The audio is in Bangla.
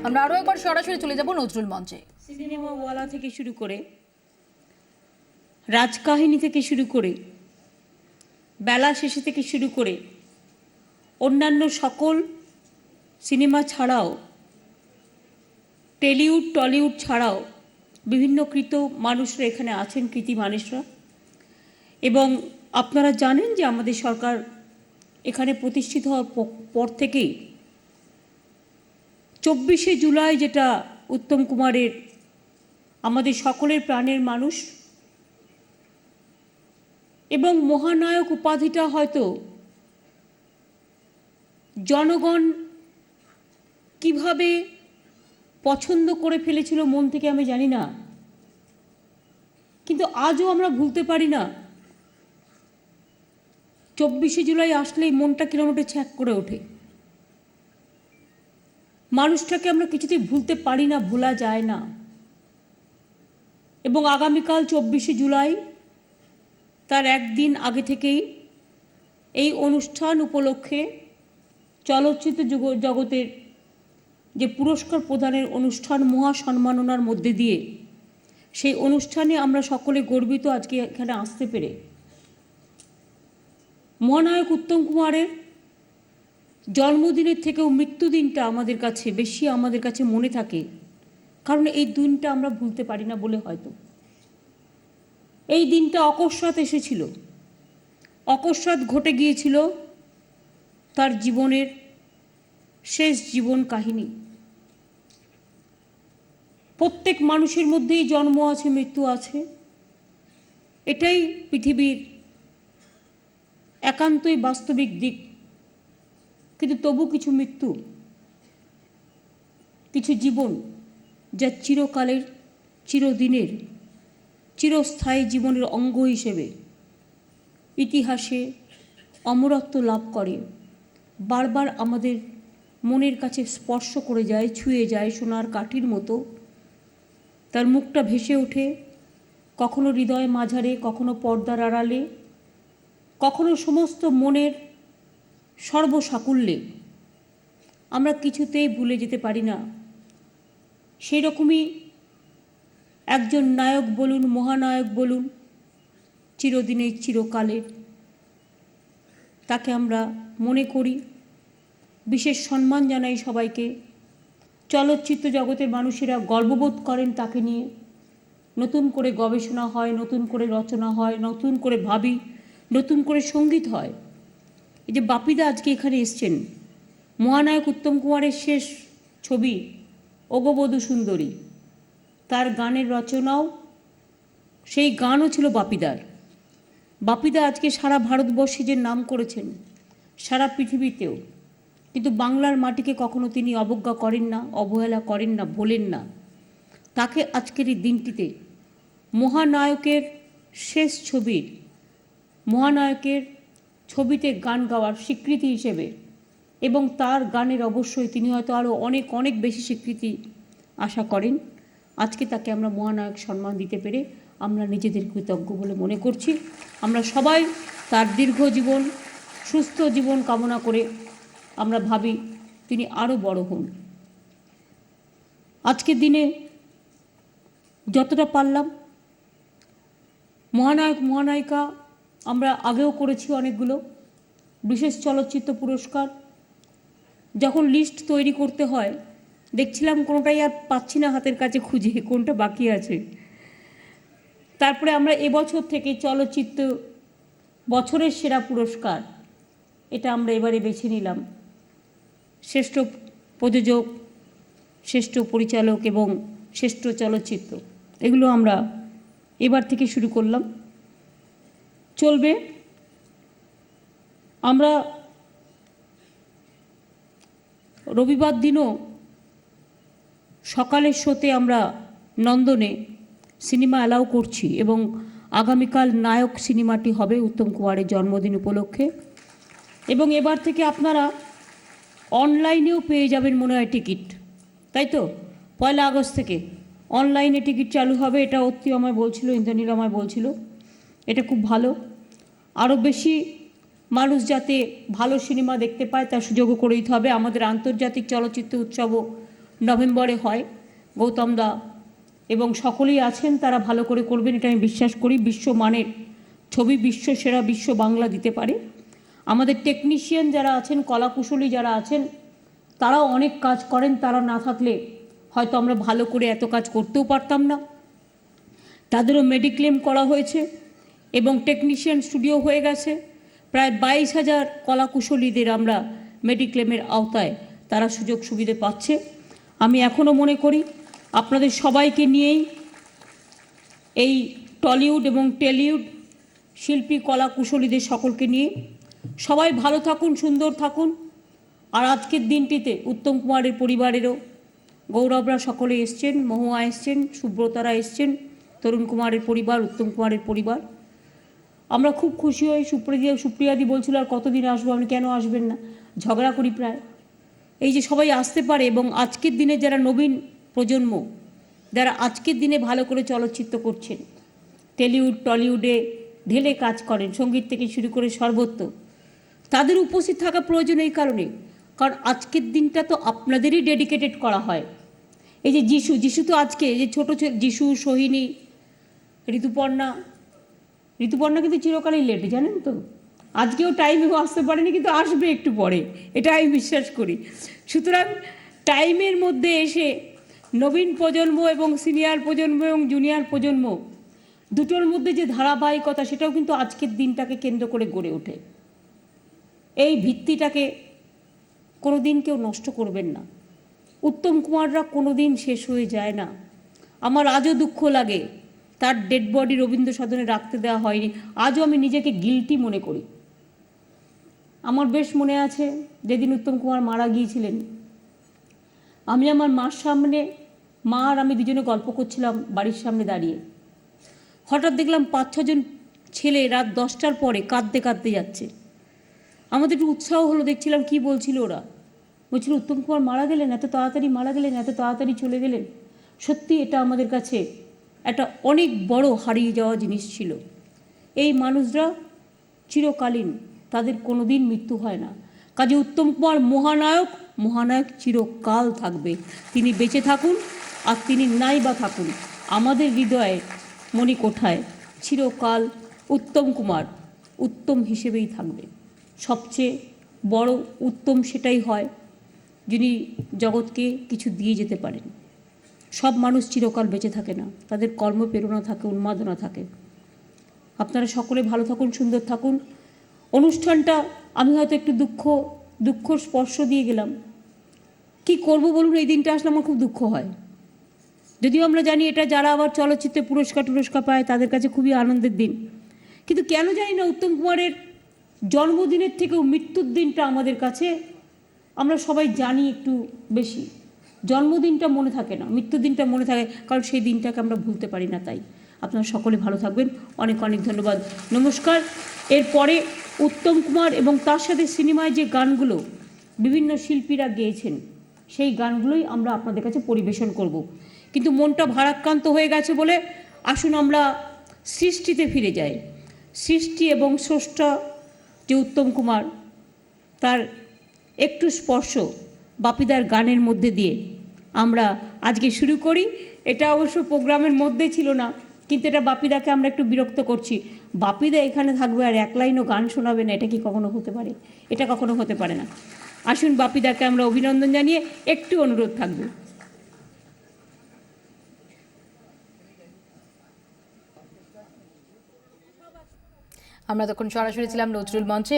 আমরা আরো একবার সরাসরি চলে যাব নজরুল মঞ্চে। সিনেমা ওয়ালা থেকে শুরু করে, রাজকাহিনী থেকে শুরু করে, বেলা শেষে থেকে শুরু করে, অন্যান্য সকল সিনেমা ছাড়াও, টেলিউড টলিউড ছাড়াও বিভিন্ন কৃত মানুষরা এখানে আছেন, কৃতি মানুষরা। এবং আপনারা জানেন যে আমাদের সরকার এখানে প্রতিষ্ঠিত হওয়ার পর থেকেই 24শে জুলাই, যেটা উত্তম কুমারের, আমাদের সকলের প্রাণের মানুষ, এবং মহানায়ক উপাধিটা হয়তো জনগণ কিভাবে পছন্দ করে ফেলেছিল মন থেকে আমি জানি না, কিন্তু আজও আমরা ভুলতে পারি না। 24শে জুলাই আসলেই মনটা কিলোমিটার ছ্যাক করে ওঠে। মানুষটাকে আমরা কিছুতেই ভুলতে পারি না, ভোলা যায় না। এবং আগামীকাল 24শে জুলাই, তার একদিন আগে থেকেই এই অনুষ্ঠান উপলক্ষে চলচ্চিত্র জগতের যে পুরস্কার প্রদানের অনুষ্ঠান, মহা সম্মাননার মধ্যে দিয়ে, সেই অনুষ্ঠানে আমরা সকলে গর্বিত আজকে এখানে আসতে পেরে। মহানায়ক উত্তম কুমারের জন্মদিনের থেকেও মৃত্যুদিনটা আমাদের কাছে মনে থাকে, কারণ এই দিনটা আমরা ভুলতে পারি না বলে হয়তো। এই দিনটা অকস্মাৎ এসেছিল, অকস্মাৎ ঘটে গিয়েছিল তার জীবনের শেষ জীবন কাহিনী। প্রত্যেক মানুষের মধ্যেই জন্ম আছে, মৃত্যু আছে, এটাই পৃথিবীর একান্তই বাস্তবিক দিক। কিন্তু তবু কিছু মৃত্যু, কিছু জীবন যা চিরকালের, চিরদিনের, চিরস্থায়ী জীবনের অঙ্গ হিসেবে ইতিহাসে অমরত্ব লাভ করে, বারবার আমাদের মনের কাছে স্পর্শ করে যায়, ছুঁয়ে যায় সোনার কাঠির মতো। তার মুখটা ভেসে ওঠে কখনো হৃদয় মাঝারে, কখনো পর্দার আড়ালে, কখনো সমস্ত মনের সর্বসাকুল্যে। আমরা কিছুতেই ভুলে যেতে পারি না। সেই রকমই একজন নায়ক বলুন, মহানায়ক বলুন, চিরদিনের, চিরকালের, তাকে আমরা মনে করি, বিশেষ সম্মান জানাই সবাইকে। চলচ্চিত্র জগতের মানুষেরা গর্ববোধ করেন তাকে নিয়ে। নতুন করে গবেষণা হয়, নতুন করে রচনা হয়, নতুন করে ভাবি, নতুন করে সঙ্গীত হয়। এই যে বাপিদা আজকে এখানে এসছেন, মহানায়ক উত্তম কুমারের শেষ ছবি ওগবধূ সুন্দরী, তার গানের রচনাও, সেই গানও ছিল বাপিদার। বাপিদা আজকে সারা ভারতবর্ষে যে নাম করেছেন, সারা পৃথিবীতেও, কিন্তু বাংলার মাটিকে কখনো তিনি অবজ্ঞা করেন না, অবহেলা করেন না, ভোলেন না। তাকে আজকের এই দিনটিতে মহানায়কের শেষ ছবির, মহানায়কের ছবিতে গান গাওয়ার স্বীকৃতি হিসেবে, এবং তার গানের অবশ্যই তিনি হয়তো আরও অনেক অনেক বেশি স্বীকৃতি আশা করেন, আজকে তাকে আমরা মহানায়ক সম্মান দিতে পেরে আমরা নিজেদের কৃতজ্ঞ বলে মনে করছি। আমরা সবাই তার দীর্ঘ জীবন, সুস্থ জীবন কামনা করে আমরা ভাবি তিনি আরও বড় হন। আজকের দিনে যতটা পারলাম মহানায়ক, মহানায়িকা আমরা আগেও করেছি অনেকগুলো বিশেষ চলচ্চিত্র পুরস্কার। যখন লিস্ট তৈরি করতে হয়, দেখছিলাম কোনোটাই আর পাচ্ছি না হাতের কাছে খুঁজে, কোনটা বাকি আছে। তারপরে আমরা এবছর থেকে চলচ্চিত্র বছরের সেরা পুরস্কার, এটা আমরা এবারে বেছে নিলাম। শ্রেষ্ঠ প্রযোজক, শ্রেষ্ঠ পরিচালক এবং শ্রেষ্ঠ চলচ্চিত্র, এগুলো আমরা এবার থেকে শুরু করলাম, চলবে। আমরা রবিবার দিনও সকালের শোতে আমরা নন্দনে সিনেমা অ্যালাউ করছি, এবং আগামীকাল নায়ক সিনেমাটি হবে উত্তম কুমারের জন্মদিন উপলক্ষে। এবং এবার থেকে আপনারা অনলাইনেও পেয়ে যাবেন মনে হয় টিকিট, তাই তো? 1 আগস্ট থেকে অনলাইনে টিকিট চালু হবে, এটা অতি আমায় বলছিল, ইন্দ্রনীল আমায় বলছিল। এটা খুব ভালো, আরও বেশি মানুষ যাতে ভালো সিনেমা দেখতে পায় তার সুযোগও করে দিতে হবে। আমাদের আন্তর্জাতিক চলচ্চিত্র উৎসবও নভেম্বরে হয়। গৌতম দা এবং সকলেই আছেন, তারা ভালো করে করবেন এটা আমি বিশ্বাস করি। বিশ্বমানের ছবি, বিশ্ব সেরা, বিশ্ব বাংলা দিতে পারে। আমাদের টেকনিশিয়ান যারা আছেন, কলাকুশলী যারা আছেন, তারাও অনেক কাজ করেন। তারা না থাকলে হয়তো আমরা ভালো করে এত কাজ করতেও পারতাম না। তাদেরও মেডিক্লেম করা হয়েছে এবং টেকনিশিয়ান স্টুডিও হয়ে গেছে। প্রায় 22,000 কলাকুশলীদের আমরা মেডিক্লেমের আওতায় তারা সুযোগ সুবিধে পাচ্ছে। আমি এখনও মনে করি আপনাদের সবাইকে নিয়েই, এই টলিউড এবং টেলিউড শিল্পী কলাকুশলীদের সকলকে নিয়ে সবাই ভালো থাকুন, সুন্দর থাকুন। আর আজকের দিনটিতে উত্তম কুমারের পরিবারেরও গৌরবরা সকলে এসছেন, মহুয়া এসছেন, সুব্রতারা এসছেন, তরুণ কুমারের পরিবার, উত্তম কুমারের পরিবার। আমরা খুব খুশি হই। সুপ্রিয়াদি বলছিল আর কতদিন আসবো, আপনি কেন আসবেন না, ঝগড়া করি প্রায়। এই যে সবাই আসতে পারে এবং আজকের দিনে যারা নবীন প্রজন্ম, যারা আজকের দিনে ভালো করে চলচ্চিত্র করছেন, টেলিউড টলিউডে ঢেলে কাজ করেন, সঙ্গীত থেকে শুরু করে সর্বত্র, তাদের উপস্থিত থাকা প্রয়োজন এই কারণে, কারণ আজকের দিনটা তো আপনাদেরই ডেডিকেটেড করা হয়। এই যে যিশু তো আজকে, যে ছোটো যিশু, সোহিনী, ঋতুপর্ণা কিন্তু চিরকালই লেট, জানেন তো। আজকেও টাইমেও আসতে পারেনি, কিন্তু আসবে একটু পরে, এটা আমি বিশ্বাস করি। সুতরাং টাইমের মধ্যে এসে নবীন প্রজন্ম এবং সিনিয়র প্রজন্ম এবং জুনিয়র প্রজন্ম দুটোর মধ্যে যে ধারাবাহিকতা, সেটাও কিন্তু আজকের দিনটাকে কেন্দ্র করে গড়ে ওঠে। এই ভিত্তিটাকে কোনো দিন কেউ নষ্ট করবেন না। উত্তম কুমাররা কোনো দিন শেষ হয়ে যায় না। আমার আজও দুঃখ লাগে তার ডেড বডি রবীন্দ্র সদনে রাখতে দেওয়া হয়নি। আজও আমি নিজেকে গিল্টি মনে করি। আমার বেশ মনে আছে যেদিন উত্তম কুমার মারা গিয়েছিলেন, আমি আমার মার সামনে, মা আর আমি দুজনে গল্প করছিলাম বাড়ির সামনে দাঁড়িয়ে। হঠাৎ দেখলাম 5-6 জন ছেলে রাত 10টার পরে কাঁদতে কাঁদতে যাচ্ছে। আমাদের একটু উৎসাহ হলো, দেখছিলাম কি বলছিল ওরা। বলছিল উত্তম কুমার মারা গেলেন, এত তাড়াতাড়ি মারা গেলেন, এত তাড়াতাড়ি চলে গেলেন। সত্যি এটা আমাদের কাছে একটা অনেক বড় হারিয়ে যাওয়া জিনিস ছিল। এই মানুষরা চিরকালীন, তাদের কোনো দিন মৃত্যু হয় না। কাজে উত্তম কুমার মহানায়ক চিরকাল থাকবে। তিনি বেঁচে থাকুন আর তিনি নাই বা থাকুন, আমাদের হৃদয়ে মণিকোঠায় চিরকাল উত্তম কুমার উত্তম হিসেবেই থাকবে। সবচেয়ে বড় উত্তম সেটাই হয় যিনি জগৎকে কিছু দিয়ে যেতে পারেন। সব মানুষ চিরকাল বেঁচে থাকে না, তাদের কর্মপ্রেরণা থাকে, উন্মাদনা থাকে। আপনারা সকলে ভালো থাকুন, সুন্দর থাকুন। অনুষ্ঠানটা আমি হয়তো একটু দুঃখ স্পর্শ দিয়ে গেলাম। কি করব বলুন, এই দিনটা আসলে আমার খুব দুঃখ হয়। যদিও আমরা জানি এটা যারা আবার চলচ্চিত্রে পুরস্কার পায় তাদের কাছে খুবই আনন্দের দিন, কিন্তু কেন জানি না উত্তম কুমারের জন্মদিনের থেকেও মৃত্যুর দিনটা আমাদের কাছে, আমরা সবাই জানি একটু বেশি। জন্মদিনটা মনে থাকে না, মৃত্যুর দিনটা মনে থাকে, কারণ সেই দিনটাকে আমরা ভুলতে পারি না। তাই আপনারা সকলে ভালো থাকবেন। অনেক অনেক ধন্যবাদ, নমস্কার। এরপরে উত্তম কুমার এবং তার সাথে সিনেমায় যে গানগুলো বিভিন্ন শিল্পীরা গেয়েছেন, সেই গানগুলোই আমরা আপনাদের কাছে পরিবেশন করব। কিন্তু মনটা ভারাক্রান্ত হয়ে গেছে বলে আসুন আমরা সৃষ্টিতে ফিরে যাই। সৃষ্টি এবং স্রষ্টা যে উত্তম কুমার, তার একটু স্পর্শ বাপিদার গানের মধ্যে দিয়ে আমরা আজকে শুরু করি। এটা অবশ্য প্রোগ্রামের মধ্যে ছিল না, কিন্তু এটা বাপিদাকে আমরা একটু বিরক্ত করছি। বাপিদা এখানে থাকবে আর এক লাইনও গান শোনাবে না, এটা কি কখনো হতে পারে? এটা কখনো হতে পারে না। আসুন বাপিদাকে আমরা অভিনন্দন জানিয়ে একটু অনুরোধ থাকবে। আমরা তখন সরাসরি ছিলাম নজরুল মঞ্চে।